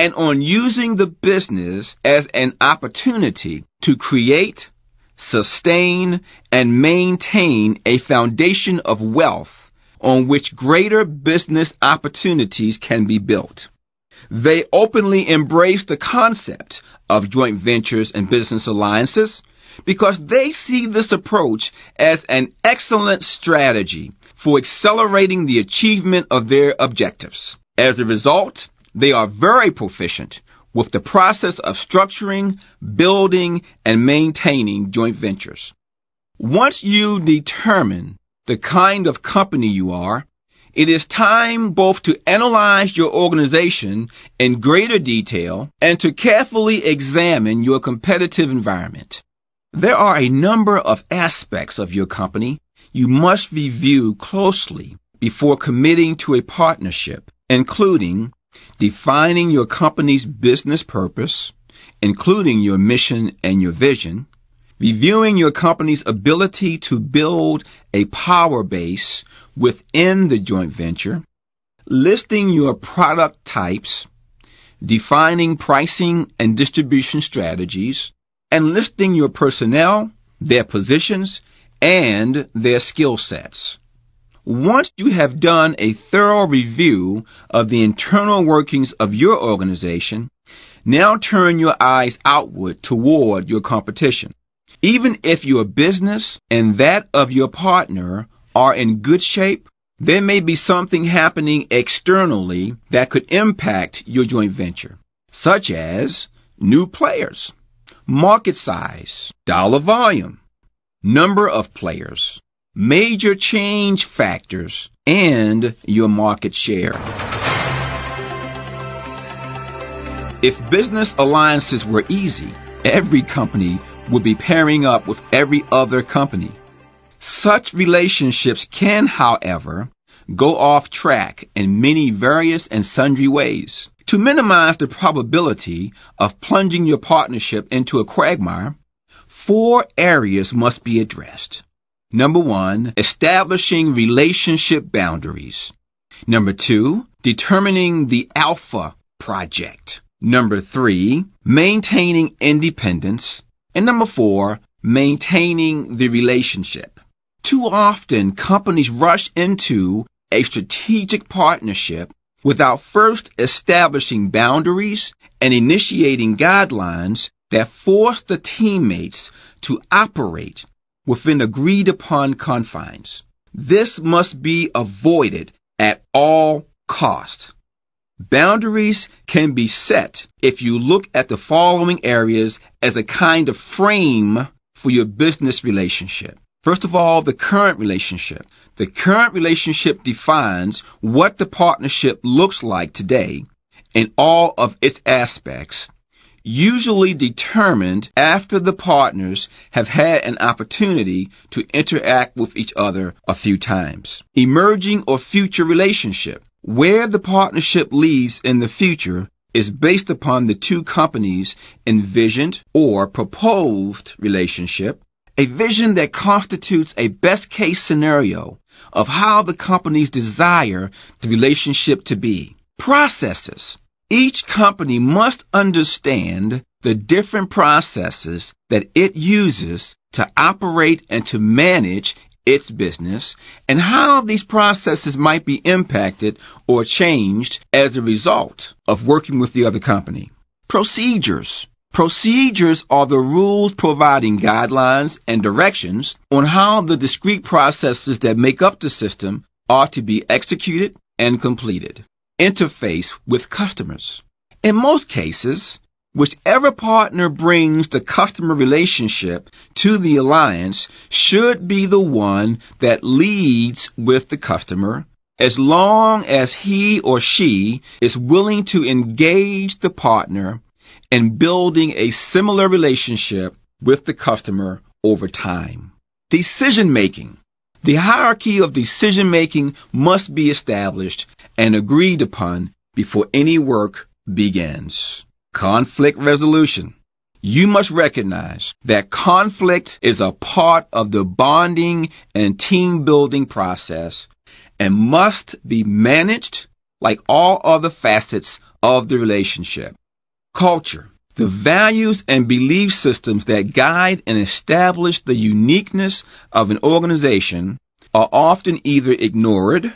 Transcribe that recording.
and on using the business as an opportunity to create, sustain, and maintain a foundation of wealth on which greater business opportunities can be built. They openly embrace the concept of joint ventures and business alliances because they see this approach as an excellent strategy for accelerating the achievement of their objectives. As a result, they are very proficient with the process of structuring, building, and maintaining joint ventures. Once you determine the kind of company you are, it is time both to analyze your organization in greater detail and to carefully examine your competitive environment. There are a number of aspects of your company you must review closely before committing to a partnership, including defining your company's business purpose, including your mission and your vision, reviewing your company's ability to build a power base within the joint venture, listing your product types, defining pricing and distribution strategies, and listing your personnel, their positions, and their skill sets. Once you have done a thorough review of the internal workings of your organization, now turn your eyes outward toward your competition. Even if your business and that of your partner are in good shape, there may be something happening externally that could impact your joint venture, such as new players, market size, dollar volume, number of players, major change factors, and your market share. If business alliances were easy, every company would be pairing up with every other company. Such relationships can, however, go off track in many various and sundry ways. To minimize the probability of plunging your partnership into a quagmire, 4 areas must be addressed. Number 1, establishing relationship boundaries. Number 2, determining the alpha project. Number 3, maintaining independence. And number 4, maintaining the relationship. Too often, companies rush into a strategic partnership without first establishing boundaries and initiating guidelines that force the teammates to operate within agreed-upon confines. This must be avoided at all costs. Boundaries can be set if you look at the following areas as a kind of frame for your business relationship. First of all, the current relationship. The current relationship defines what the partnership looks like today in all of its aspects, usually determined after the partners have had an opportunity to interact with each other a few times. Emerging or future relationship. Where the partnership leads in the future is based upon the two companies' envisioned or proposed relationship, a vision that constitutes a best-case scenario of how the companies desire the relationship to be. Processes. Each company must understand the different processes that it uses to operate and to manage its business and how these processes might be impacted or changed as a result of working with the other company. Procedures. Procedures are the rules providing guidelines and directions on how the discrete processes that make up the system are to be executed and completed. Interface with customers. In most cases, whichever partner brings the customer relationship to the alliance should be the one that leads with the customer, as long as he or she is willing to engage the partner in building a similar relationship with the customer over time. Decision-making. The hierarchy of decision-making must be established and agreed upon before any work begins. Conflict resolution. You must recognize that conflict is a part of the bonding and team-building process and must be managed like all other facets of the relationship. Culture. The values and belief systems that guide and establish the uniqueness of an organization are often either ignored